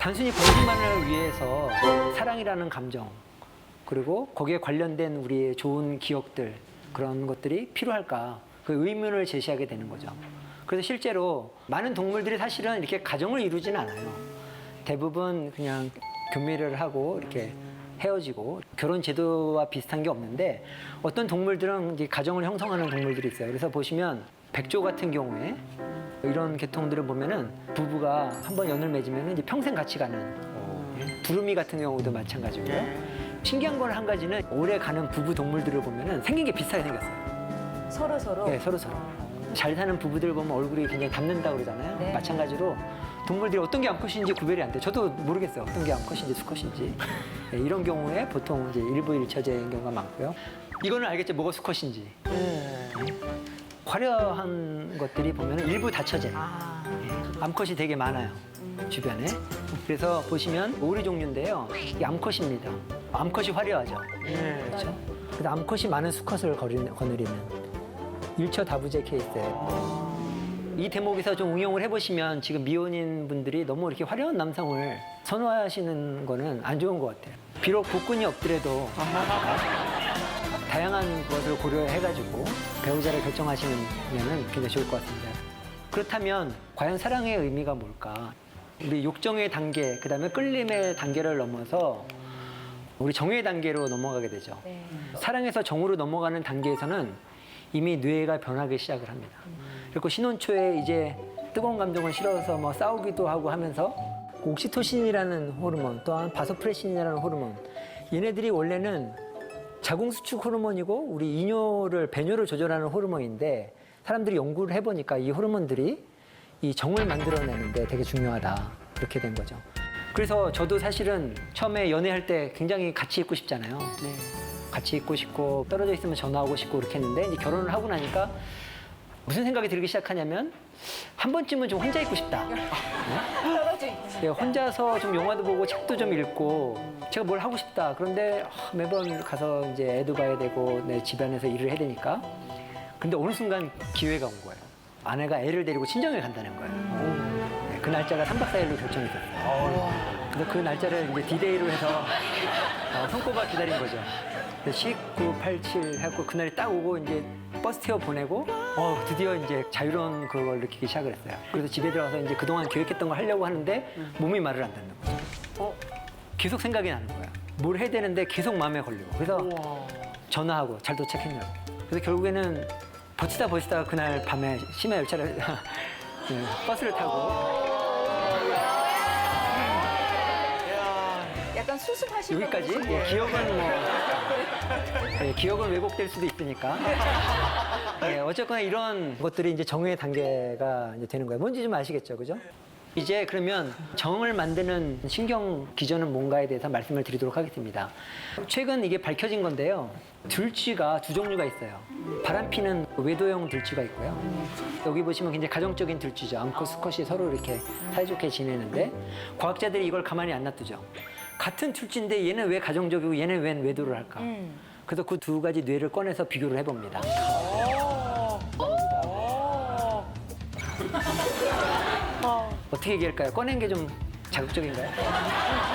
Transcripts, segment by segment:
단순히 번식만을 위해서 사랑이라는 감정 그리고 거기에 관련된 우리의 좋은 기억들 그런 것들이 필요할까 그 의문을 제시하게 되는 거죠. 그래서 실제로 많은 동물들이 사실은 이렇게 가정을 이루지는 않아요. 대부분 그냥 교미를 하고 이렇게 헤어지고 결혼 제도와 비슷한 게 없는데 어떤 동물들은 이제 가정을 형성하는 동물들이 있어요. 그래서 보시면 백조 같은 경우에 이런 계통들을 보면은 부부가 한번 연을 맺으면 이제 평생 같이 가는 두루미 같은 경우도 마찬가지고요. 신기한 건 한 가지는 오래 가는 부부 동물들을 보면은 생긴 게 비슷하게 생겼어요. 서로? 네, 서로. 잘 사는 부부들 보면 얼굴이 굉장히 닮는다고 그러잖아요. 네. 마찬가지로 동물들이 어떤 게 암컷인지 구별이 안 돼. 저도 모르겠어요. 어떤 게 암컷인지 수컷인지. 네, 이런 경우에 보통 이제 일부 일처제인 경우가 많고요. 이거는 알겠죠? 뭐가 수컷인지. 화려한 것들이 보면 일부 다처제. 암컷이 되게 많아요. 주변에. 그래서 보시면 오리 종류인데요. 이게 암컷입니다. 암컷이 화려하죠. 그렇죠. 그래서 암컷이 많은 수컷을 거느리는 일처다부제 케이스예요. 이 대목에서 좀 응용을 해보시면 지금 미혼인 분들이 너무 이렇게 화려한 남성을 선호하시는 거는 안 좋은 것 같아요. 비록 복근이 없더라도 다양한 것을 고려해가지고 배우자를 결정하시면 굉장히 좋을 것 같습니다. 그렇다면 과연 사랑의 의미가 뭘까? 우리 욕정의 단계, 그다음에 끌림의 단계를 넘어서 우리 정의 단계로 넘어가게 되죠. 네. 사랑에서 정으로 넘어가는 단계에서는 이미 뇌가 변하기 시작을 합니다. 그리고 신혼 초에 이제 뜨거운 감정을 실어서 뭐 싸우기도 하고 하면서 옥시토신이라는 호르몬 또한 바소프레신이라는 호르몬 얘네들이 원래는 자궁수축 호르몬이고 우리 배뇨를 조절하는 호르몬인데 사람들이 연구를 해보니까 이 호르몬들이 이 정을 만들어내는데 되게 중요하다 그렇게 된 거죠. 그래서 저도 사실은 처음에 연애할 때 굉장히 같이 있고 싶잖아요. 같이 있고 싶고 떨어져 있으면 전화하고 싶고 그렇게 했는데 이제 결혼을 하고 나니까 무슨 생각이 들기 시작하냐면 한 번쯤은 좀 혼자 있고 싶다. 떨어져 있구나. 네, 혼자서 좀 영화도 보고 책도 좀 읽고 제가 뭘 하고 싶다. 그런데 매번 가서 이제 애도 봐야 되고 내 집안에서 일을 해야 되니까. 근데 어느 순간 기회가 온 거예요. 아내가 애를 데리고 친정에 간다는 거예요. 네, 그 날짜가 3박 4일로 결정됐었어요. 그래서 그 날짜를 이제 디데이로 해서 손꼽아 기다린 거죠. 19, 87 해갖고 그날이 딱 오고 이제 버스 태워 보내고 드디어 이제 자유로운 그걸 느끼기 시작을 했어요. 그래서 집에 들어가서 이제 그동안 계획했던 걸 하려고 하는데 몸이 말을 안 듣는 거죠. 계속 생각이 나는 거야. 뭘 해야 되는데 계속 마음에 걸리고. 그래서 전화하고 잘 도착했냐고. 그래서 결국에는 버티다 그날 밤에 심야 열차를 네, 버스를 타고 약간 수습하시는 여기까지. 기억은 왜곡될 수도 있으니까. 어쨌거나 이런 것들이 이제 정의 단계가 이제 되는 거예요. 뭔지 좀 아시겠죠, 그죠? 이제 그러면 정을 만드는 신경 기전은 뭔가에 대해서 말씀을 드리도록 하겠습니다. 최근 이게 밝혀진 건데요. 들쥐가 두 종류가 있어요. 바람피는 외도형 들쥐가 있고요. 여기 보시면 굉장히 가정적인 들쥐죠. 암컷, 수컷이 서로 이렇게 사이좋게 지내는데 과학자들이 이걸 가만히 안 놔두죠. 같은 들쥐인데 얘는 왜 가정적이고 얘는 왜 외도를 할까? 그래서 그 두 가지 뇌를 꺼내서 비교를 해봅니다. 어떻게 얘기할까요? 꺼낸 게 좀 자극적인가요?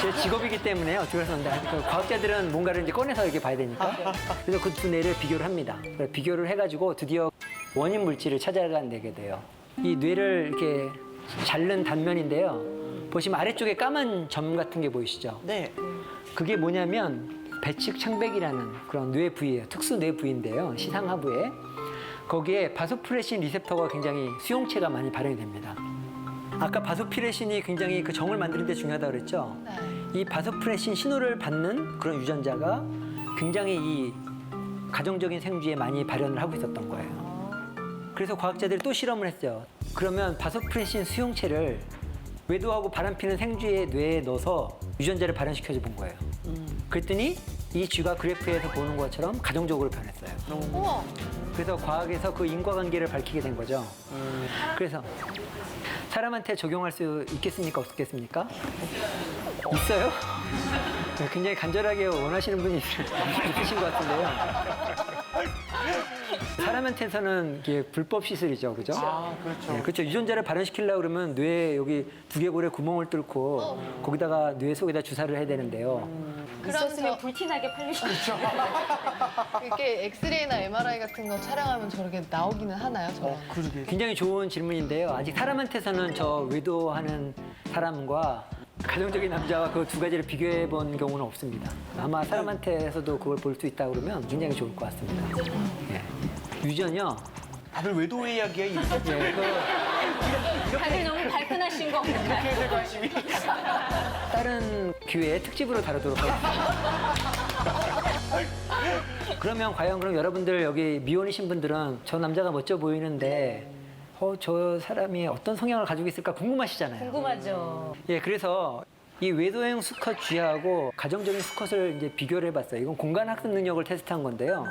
제 직업이기 때문에 어떻게 해서 과학자들은 뭔가를 이제 꺼내서 이렇게 봐야 되니까 그래서 그 두 뇌를 비교를 합니다. 그래서 비교를 해가지고 드디어 원인 물질을 찾아내게 돼요. 이 뇌를 이렇게 자른 단면인데요. 보시면 아래쪽에 까만 점 같은 게 보이시죠? 네. 그게 뭐냐면 배측 창백이라는 그런 뇌 부위예요. 특수 뇌 부위인데요. 시상하부에 거기에 바소프레신 리셉터가 굉장히 수용체가 많이 발현이 됩니다. 아까 바소프레신이 굉장히 그 정을 만드는 데 중요하다고 그랬죠? 이 바소프레신 신호를 받는 그런 유전자가 굉장히 이 가정적인 생쥐에 많이 발현을 하고 있었던 거예요. 그래서 과학자들이 또 실험을 했어요. 그러면 바소프레신 수용체를 외도하고 바람피는 생쥐의 뇌에 넣어서 유전자를 발현시켜줘 본 거예요. 그랬더니 이 쥐가 그래프에서 보는 것처럼 가정적으로 변했어요. 우와. 그래서 과학에서 그 인과관계를 밝히게 된 거죠. 그래서 사람한테 적용할 수 있겠습니까? 없겠습니까? 있어요? 굉장히 간절하게 원하시는 분이 있으신 것 같은데요. 사람한테서는 이게 불법 시술이죠, 그죠? 그렇죠. 네, 그렇죠. 유전자를 발현시키려고 그러면 뇌에 여기 두개골에 구멍을 뚫고 거기다가 뇌 속에다 주사를 해야 되는데요. 있었으면 불티나게 팔릴 수 있죠. 이렇게 엑스레이나 MRI 같은 거 촬영하면 저렇게 나오기는 하나요? 저런? 그러게. 굉장히 좋은 질문인데요. 아직 사람한테서는 저 외도하는 사람과 가정적인 남자와 그 두 가지를 비교해 본 경우는 없습니다. 아마 사람한테서도 그걸 볼 수 있다 그러면 굉장히 좋을 것 같습니다. 예. 유전이요. 다들 외도의 이야기야 이렇게 예, 다들 너무 발끈하신 거 같아요. 해서 관심이. 다른 기회에 특집으로 다루도록 하겠습니다. 그러면 과연 그럼 여러분들 여기 미혼이신 분들은 저 남자가 멋져 보이는데 저 사람이 어떤 성향을 가지고 있을까 궁금하시잖아요. 궁금하죠. 예, 그래서 이 외도형 수컷 쥐하고 가정적인 수컷을 이제 비교를 해봤어요. 이건 공간학습 능력을 테스트한 건데요.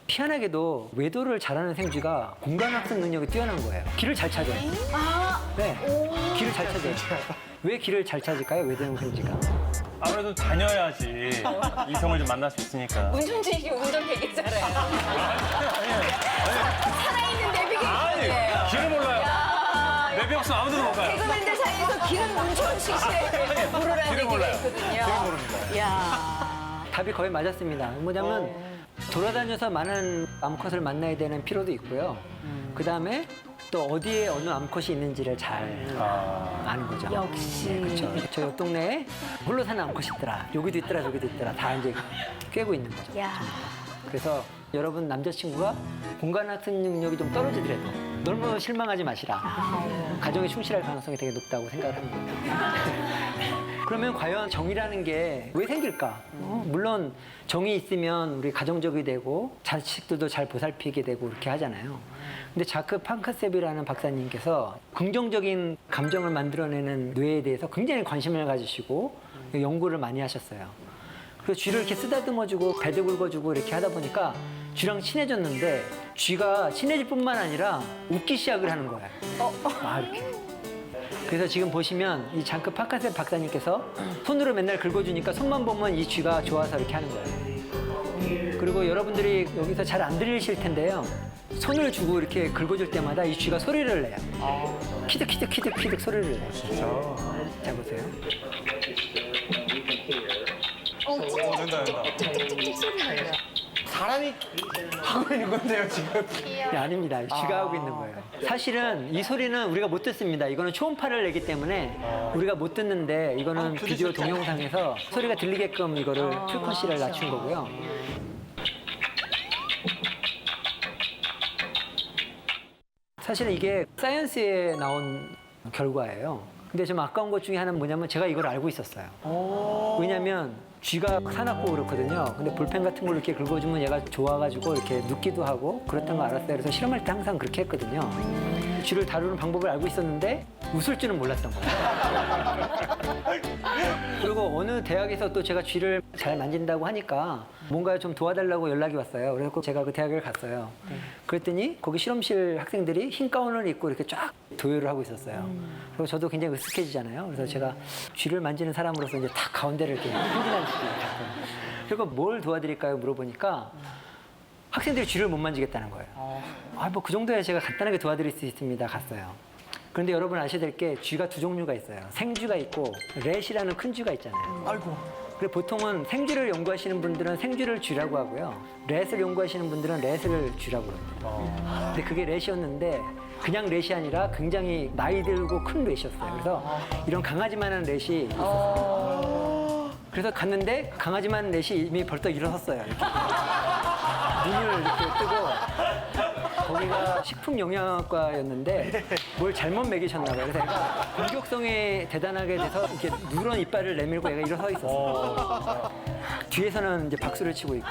희한하게도 외도를 잘하는 생쥐가 공간학습 능력이 뛰어난 거예요. 길을 잘 찾아요. 네, 길을 잘 찾아요. 왜 길을 잘 찾을까요? 외도형 생쥐가. 아무래도 다녀야지 이성을 좀 만날 수 있으니까. 문준진 씨 운전 되게 잘해요. 살아있는 내비게이션이에요. 아니, 길을 몰라요. 내비 없으면 아무도 못 가요. 개그맨들 사이에서 길은 문준식 씨의 모르라는 길을 얘기가 몰라요. 있거든요. 길을 모릅니다. 야 답이 거의 맞았습니다. 뭐냐면 돌아다녀서 많은 암컷을 만나야 되는 필요도 있고요. 그 다음에 또 어디에 어느 암컷이 있는지를 잘 아는 거죠. 역시. 그렇죠. 저 옆 동네에 홀로 사는 암컷이 있더라. 여기도 있더라, 저기도 있더라. 다 이제 꿰고 있는 거죠. 야. 그래서 여러분 남자친구가 공간학습 능력이 좀 떨어지더라도 너무 실망하지 마시라. 가정에 충실할 가능성이 되게 높다고 생각을 합니다. 그러면 과연 정이라는 게 왜 생길까? 물론 정이 있으면 우리 가정적이 되고 자식들도 잘 보살피게 되고 그렇게 하잖아요. 근데 자크 판카셉이라는 박사님께서 긍정적인 감정을 만들어내는 뇌에 대해서 굉장히 관심을 가지시고 연구를 많이 하셨어요. 그래서 쥐를 이렇게 쓰다듬어주고 배도 긁어주고 이렇게 하다 보니까 쥐랑 친해졌는데 쥐가 친해질 뿐만 아니라 웃기 시작을 하는 거예요. 이렇게. 그래서 지금 보시면 이 장크 파카셉 박사님께서 손으로 맨날 긁어주니까 손만 보면 이 쥐가 좋아서 이렇게 하는 거예요. 그리고 여러분들이 여기서 잘 안 들리실 텐데요. 손을 주고 이렇게 긁어줄 때마다 이 쥐가 소리를 내요. 키득키득 소리를 내요. 진짜. 자, 보세요. 된다. 찍찍찍 소리 나요. 사람이 하고 있는 건데요 지금. 네, 아닙니다. 쥐가 하고 있는 거예요. 사실은 이 소리는 우리가 못 듣습니다. 이거는 초음파를 내기 때문에 우리가 못 듣는데 이거는 비디오 동영상에서 소리가 들리게끔 이거를 프리퀀시를 낮춘 거고요. 사실은 이게 사이언스에 나온 결과예요. 근데 좀 아까운 것 중에 하나는 뭐냐면 제가 이걸 알고 있었어요. 왜냐면 쥐가 사납고 그렇거든요. 근데 볼펜 같은 걸로 이렇게 긁어주면 얘가 좋아가지고 이렇게 눕기도 하고 그렇다는 걸 알았어요. 그래서 실험할 때 항상 그렇게 했거든요. 쥐를 다루는 방법을 알고 있었는데 웃을 줄은 몰랐던 거예요. 그리고 어느 대학에서 또 제가 쥐를 잘 만진다고 하니까 뭔가 좀 도와달라고 연락이 왔어요. 그래서 제가 그 대학을 갔어요. 그랬더니 거기 실험실 학생들이 흰 가운을 입고 이렇게 쫙 도열을 하고 있었어요. 그리고 저도 굉장히 으쓱해지잖아요. 그래서 제가 쥐를 만지는 사람으로서 이제 탁 가운데를 이렇게 흔들한 식으로 갔어요. 그리고 뭘 도와드릴까요? 물어보니까 학생들이 쥐를 못 만지겠다는 거예요. 뭐 그 정도야 제가 간단하게 도와드릴 수 있습니다. 갔어요. 그런데 여러분 아셔야 될 게 쥐가 두 종류가 있어요. 생쥐가 있고 렛이라는 큰 쥐가 있잖아요. 아이고. 그리고 보통은 생쥐를 연구하시는 분들은 생쥐를 쥐라고 하고요. 렛을 연구하시는 분들은 렛을 쥐라고 합니다. 근데 그게 렛이었는데 그냥 렛이 아니라 굉장히 나이 들고 큰 렛이었어요. 그래서 이런 강아지만한 렛이 있었어요. 그래서 갔는데 강아지만 렛이 이미 벌떡 일어섰어요. 이렇게. 눈을 이렇게 뜨고 거기가 식품영양학과였는데 뭘 잘못 먹이셨나 봐요. 그래서 얘가 공격성이 대단하게 돼서 이렇게 누런 이빨을 내밀고 얘가 일어서 있었어요. 뒤에서는 이제 박수를 치고 있고.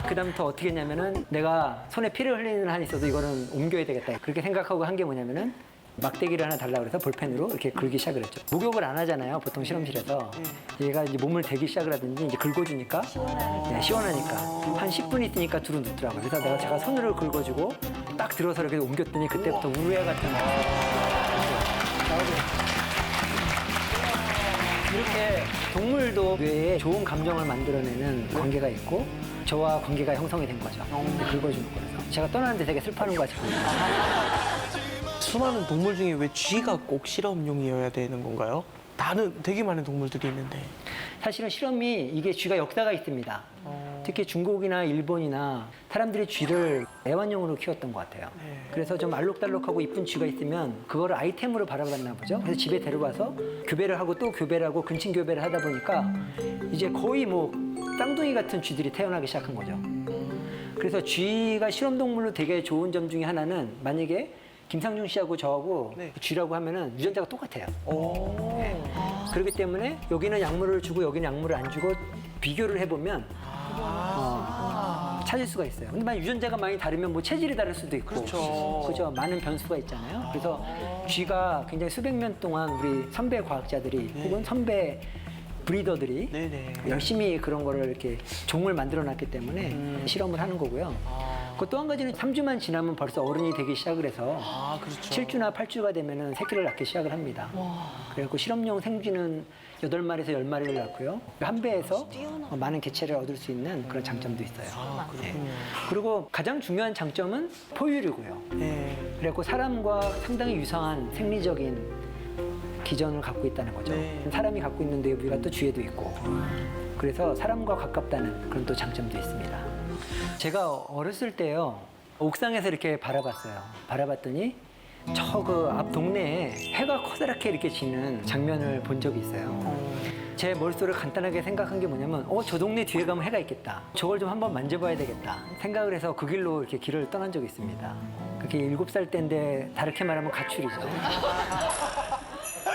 그다음부터 어떻게 했냐면은 내가 손에 피를 흘리는 한이 있어도 이거는 옮겨야 되겠다. 그렇게 생각하고 한 게 뭐냐면은 막대기를 하나 달라고 해서 볼펜으로 이렇게 긁기 시작을 했죠. 목욕을 안 하잖아요. 보통 실험실에서. 얘가 이제 몸을 대기 시작을 하든지 이제 긁어주니까. 네, 시원하니까. 한 10분 있으니까 두루 눕더라고요. 그래서 제가 손으로 긁어주고 딱 들어서 이렇게 옮겼더니 그때부터 우레 같은 거. 이렇게 동물도 뇌에 좋은 감정을 만들어내는 관계가 있고 저와 관계가 형성이 된 거죠. 긁어주는 거라서. 제가 떠나는데 되게 슬퍼하는 거죠. 수많은 동물 중에 왜 쥐가 꼭 실험용이어야 되는 건가요? 다른 되게 많은 동물들이 있는데. 사실은 실험이 이게 쥐가 역사가 있습니다. 특히 중국이나 일본이나 사람들이 쥐를 애완용으로 키웠던 것 같아요. 그래서 좀 알록달록하고 이쁜 쥐가 있으면 그거를 아이템으로 바라봤나 보죠. 그래서 집에 데려와서 교배를 하고 또 교배를 하고 근친 교배를 하다 보니까 이제 거의 뭐 쌍둥이 같은 쥐들이 태어나기 시작한 거죠. 그래서 쥐가 실험동물로 되게 좋은 점 중에 하나는 만약에 김상중 씨하고 저하고 네. 쥐라고 하면은 유전자가 똑같아요. 오. 그렇기 때문에 여기는 약물을 주고 여기는 약물을 안 주고 비교를 해보면 찾을 수가 있어요. 근데 만약 유전자가 많이 다르면 뭐 체질이 다를 수도 있고 그렇죠. 그죠? 많은 변수가 있잖아요. 그래서 쥐가 굉장히 수백 년 동안 우리 선배 과학자들이 혹은 선배 브리더들이 네네. 열심히 그런 거를 이렇게 종을 만들어 놨기 때문에 실험을 하는 거고요. 그 또 한 가지는 3주만 지나면 벌써 어른이 되기 시작을 해서 아, 그렇죠. 7주나 8주가 되면은 새끼를 낳기 시작을 합니다. 그래갖고 실험용 생쥐는 8마리에서 10마리를 낳고요. 한 배에서 많은 개체를 얻을 수 있는 그런 장점도 있어요. 아, 그렇군요. 그리고 가장 중요한 장점은 포유류고요. 네. 그래갖고 사람과 상당히 유사한 생리적인 기전을 갖고 있다는 거죠. 네. 사람이 갖고 있는 뇌부위가 또 쥐에도 있고. 그래서 사람과 가깝다는 그런 또 장점도 있습니다. 제가 어렸을 때요, 옥상에서 이렇게 바라봤어요. 바라봤더니 저 그 앞 동네에 해가 커다랗게 이렇게 지는 장면을 본 적이 있어요. 제 머릿속으로 간단하게 생각한 게 뭐냐면, 저 동네 뒤에 가면 해가 있겠다. 저걸 좀 한번 만져봐야 되겠다. 생각을 해서 그 길로 이렇게 길을 떠난 적이 있습니다. 그게 7살 때인데 다르게 말하면 가출이죠.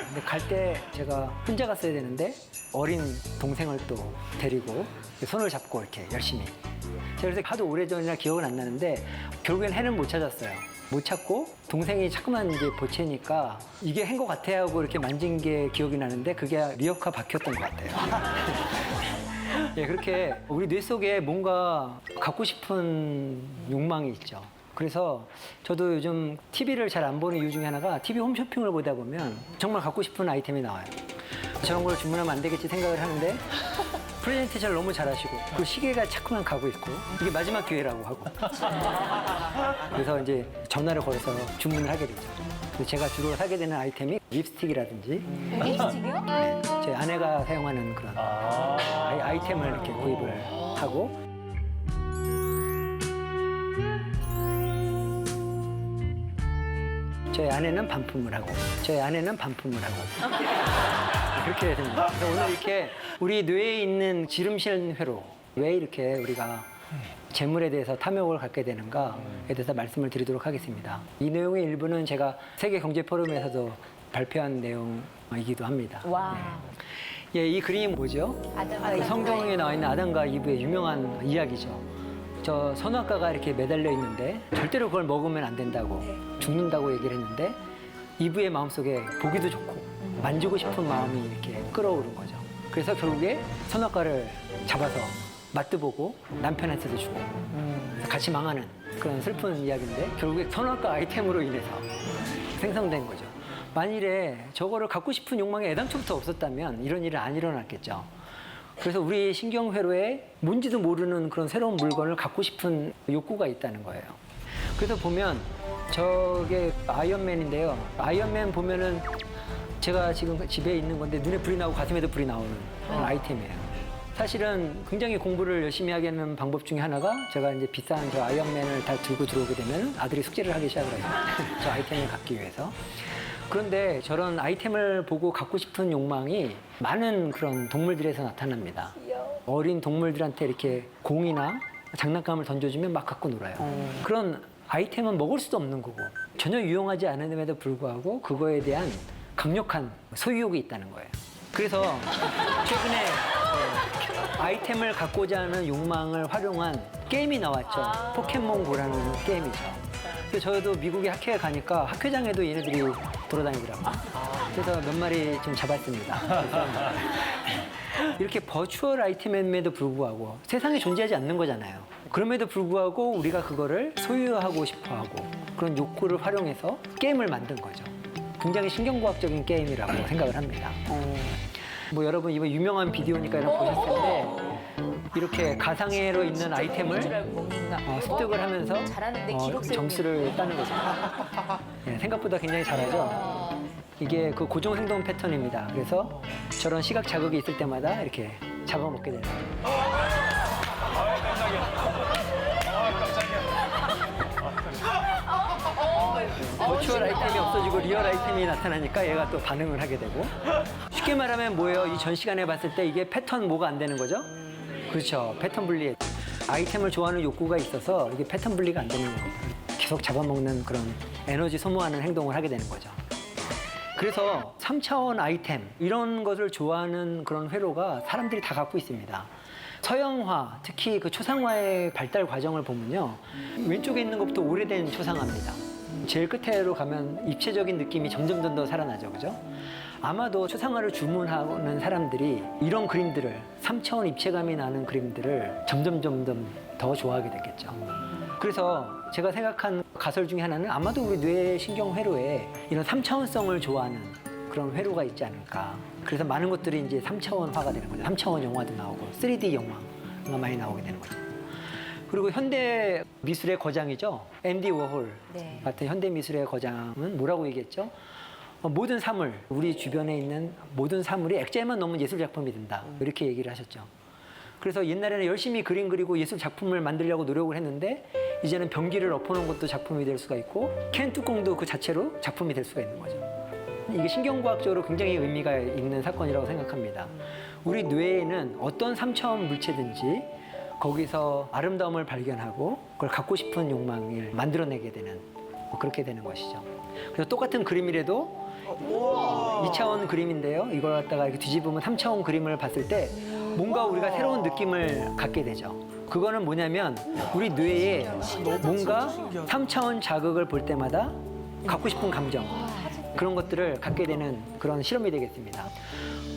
근데 갈 때 제가 혼자 갔어야 되는데 어린 동생을 또 데리고 손을 잡고 이렇게 열심히. 제가 그래서 하도 오래전이라 기억은 안 나는데 결국엔 해는 못 찾았어요. 못 찾고 동생이 자꾸만 이제 보채니까 이게 해인 것 같아 하고 이렇게 만진 게 기억이 나는데 그게 리어카 박혔던 것 같아요. 예, 그렇게 우리 뇌 속에 뭔가 갖고 싶은 욕망이 있죠. 그래서 저도 요즘 TV를 잘 안 보는 이유 중에 하나가 TV 홈쇼핑을 보다 보면 정말 갖고 싶은 아이템이 나와요. 저런 걸 주문하면 안 되겠지 생각을 하는데 프레젠테이션을 너무 잘하시고 그 시계가 자꾸만 가고 있고 이게 마지막 기회라고 하고 그래서 이제 전화를 걸어서 주문을 하게 되죠. 그래서 제가 주로 사게 되는 아이템이 립스틱이라든지 립스틱이요? 제 아내가 사용하는 그런 아이템을 이렇게 구입을 하고 저희 아내는 반품을 하고 저희 아내는 반품을 하고 그렇게 됩니다. 그래서 오늘 이렇게 우리 뇌에 있는 지름신 회로 왜 이렇게 우리가 재물에 대해서 탐욕을 갖게 되는가에 대해서 말씀을 드리도록 하겠습니다. 이 내용의 일부는 제가 세계경제포럼에서도 발표한 내용이기도 합니다. 와. 예, 이 그림이 뭐죠? 그 성경에 나와 있는 아담과 이브의 유명한 이야기죠. 저 선악과가 이렇게 매달려 있는데 절대로 그걸 먹으면 안 된다고 죽는다고 얘기를 했는데 이브의 마음속에 보기도 좋고 만지고 싶은 마음이 이렇게 끌어오른 거죠. 그래서 결국에 선악과를 잡아서 맛도 보고 남편한테도 주고 그래서 같이 망하는 그런 슬픈 이야기인데 결국에 선악과 아이템으로 인해서 생성된 거죠. 만일에 저거를 갖고 싶은 욕망이 애당초부터 없었다면 이런 일은 안 일어났겠죠. 그래서 우리 신경회로에 뭔지도 모르는 그런 새로운 물건을 갖고 싶은 욕구가 있다는 거예요. 그래서 보면 저게 아이언맨인데요. 아이언맨 보면은 제가 지금 집에 있는 건데 눈에 불이 나고 가슴에도 불이 나오는 그런 아이템이에요. 사실은 굉장히 공부를 열심히 하게 하는 방법 중에 하나가 제가 이제 비싼 저 아이언맨을 다 들고 들어오게 되면 아들이 숙제를 하기 시작을 해요. 저 아이템을 갖기 위해서. 그런데 저런 아이템을 보고 갖고 싶은 욕망이 많은 그런 동물들에서 나타납니다. 어린 동물들한테 이렇게 공이나 장난감을 던져주면 막 갖고 놀아요. 그런 아이템은 먹을 수도 없는 거고 전혀 유용하지 않음에도 불구하고 그거에 대한 강력한 소유욕이 있다는 거예요. 그래서 최근에 아이템을 갖고자 하는 욕망을 활용한 게임이 나왔죠. 포켓몬고라는 게임이죠. 그래서 저도 미국에 학회에 가니까 학회장에도 얘네들이 돌아다니더라고요. 그래서 몇 마리 좀 잡았습니다. 그래서 이렇게 버추얼 아이템임에도 불구하고 세상에 존재하지 않는 거잖아요. 그럼에도 불구하고 우리가 그거를 소유하고 싶어 하고 그런 욕구를 활용해서 게임을 만든 거죠. 굉장히 신경과학적인 게임이라고 생각을 합니다. 뭐 여러분 이번 유명한 비디오니까 이런 거 보셨을 텐데 이렇게 가상회로 있는 아이템을 습득을 하면서 잘하는데 기록 세우기. 점수를 따는 거죠. 예, 생각보다 굉장히 잘하죠. 이게 그 고정 행동 패턴입니다. 그래서 저런 시각 자극이 있을 때마다 이렇게 잡아먹게 되는 거예요. 버추얼 아이템이 없어지고 리얼 아이템이 나타나니까 얘가 또 반응을 하게 되고 쉽게 말하면 뭐예요? 이 전 시간에 봤을 때 이게 패턴 뭐가 안 되는 거죠? 그렇죠. 패턴 분리. 아이템을 좋아하는 욕구가 있어서 이게 패턴 분리가 안 되는 거예요. 계속 잡아먹는 그런 에너지 소모하는 행동을 하게 되는 거죠. 그래서 3차원 아이템 이런 것을 좋아하는 그런 회로가 사람들이 다 갖고 있습니다. 서양화, 특히 그 초상화의 발달 과정을 보면요. 왼쪽에 있는 것부터 오래된 초상화입니다. 제일 끝으로 가면 입체적인 느낌이 점점 더 살아나죠. 그죠? 아마도 초상화를 주문하는 사람들이 이런 그림들을 3차원 입체감이 나는 그림들을 점점 더 좋아하게 됐겠죠. 그래서 제가 생각한 가설 중에 하나는 아마도 우리 뇌 신경 회로에 이런 3차원성을 좋아하는 그런 회로가 있지 않을까. 그래서 많은 것들이 이제 3차원화가 되는 거죠. 3차원 영화도 나오고 3D 영화가 많이 나오게 되는 거죠. 그리고 현대 미술의 거장이죠. 앤디 워홀 네. 같은 현대 미술의 거장은 뭐라고 얘기했죠? 모든 사물, 우리 주변에 있는 모든 사물이 액자에만 넣으면 예술 작품이 된다. 이렇게 얘기를 하셨죠. 그래서 옛날에는 열심히 그림 그리고 예술 작품을 만들려고 노력을 했는데 이제는 변기를 엎어놓은 것도 작품이 될 수가 있고 캔 뚜껑도 그 자체로 작품이 될 수가 있는 거죠. 이게 신경과학적으로 굉장히 의미가 있는 사건이라고 생각합니다. 우리 뇌에는 어떤 3차원 물체든지 거기서 아름다움을 발견하고 그걸 갖고 싶은 욕망을 만들어내게 되는 그렇게 되는 것이죠. 그래서 똑같은 그림이라도 2차원 그림인데요. 이걸 갖다가 이렇게 뒤집으면 3차원 그림을 봤을 때 뭔가 우리가 새로운 느낌을 갖게 되죠. 그거는 뭐냐면 우리 뇌에 뭔가 3차원 자극을 볼 때마다 갖고 싶은 감정 그런 것들을 갖게 되는 그런 실험이 되겠습니다.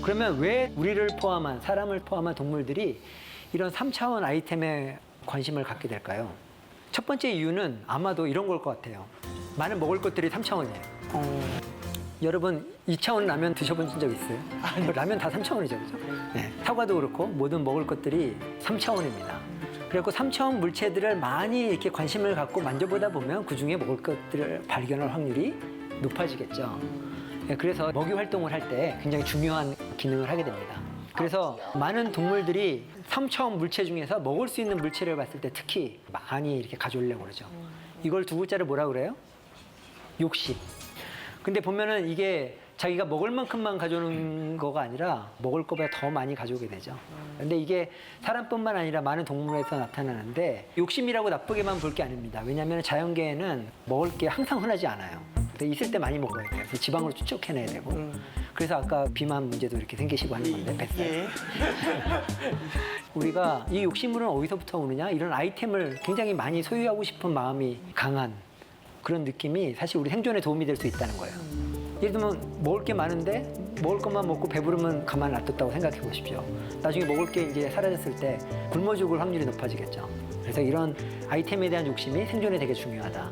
그러면 왜 우리를 포함한 사람을 포함한 동물들이 이런 3차원 아이템에 관심을 갖게 될까요? 첫 번째 이유는 아마도 이런 걸 것 같아요. 많은 먹을 것들이 3차원이에요. 여러분 2차원 라면 드셔본 적 있어요? 라면 다 3차원이죠, 그죠? 네. 사과도 그렇고 모든 먹을 것들이 3차원입니다. 그래서 3차원 물체들을 많이 이렇게 관심을 갖고 만져보다 보면 그 중에 먹을 것들을 발견할 확률이 높아지겠죠. 네, 그래서 먹이 활동을 할 때 굉장히 중요한 기능을 하게 됩니다. 그래서 많은 동물들이 3차원 물체 중에서 먹을 수 있는 물체를 봤을 때 특히 많이 이렇게 가져오려고 그러죠. 이걸 두 글자를 뭐라 그래요? 욕심. 근데 보면은 이게 자기가 먹을 만큼만 가져오는 거가 아니라 먹을 거보다 더 많이 가져오게 되죠. 근데 이게 사람뿐만 아니라 많은 동물에서 나타나는데 욕심이라고 나쁘게만 볼 게 아닙니다. 왜냐하면 자연계에는 먹을 게 항상 흔하지 않아요. 근데 있을 때 많이 먹어야 돼요. 그래서 지방으로 축적해내야 되고. 그래서 아까 비만 문제도 이렇게 생기시고 하는 건데 뱃살. 예. 우리가 이 욕심은 어디서부터 오느냐? 이런 아이템을 굉장히 많이 소유하고 싶은 마음이 강한 그런 느낌이 사실 우리 생존에 도움이 될 수 있다는 거예요. 예를 들면 먹을 게 많은데 먹을 것만 먹고 배부르면 가만 놔뒀다고 생각해 보십시오. 나중에 먹을 게 이제 사라졌을 때 굶어 죽을 확률이 높아지겠죠. 그래서 이런 아이템에 대한 욕심이 생존에 되게 중요하다.